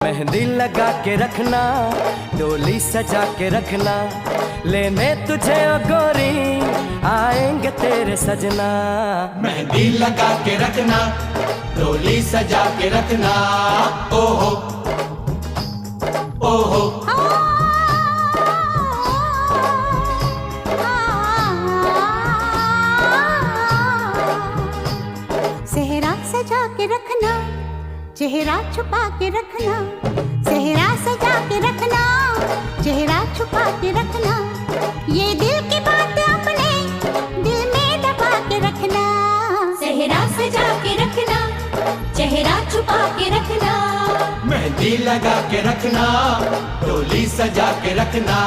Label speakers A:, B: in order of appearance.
A: मेहंदी लगा के रखना, डोली सजा के रखना, लेने तुझे ओ गोरी आएंगे तेरे सजना।
B: मेहंदी लगा के रखना, डोली सजा के रखना, ओहो ओहो।
C: सेहरा सजा के रखना, चेहरा छुपा के रखना, सेहरा सजा के रखना, चेहरा छुपा के रखना, ये दिल की बात अपने दिल में दबा के रखना।
D: सेहरा सजा के रखना, चेहरा छुपा के रखना,
B: मेहंदी लगा के रखना, डोली सजा के रखना।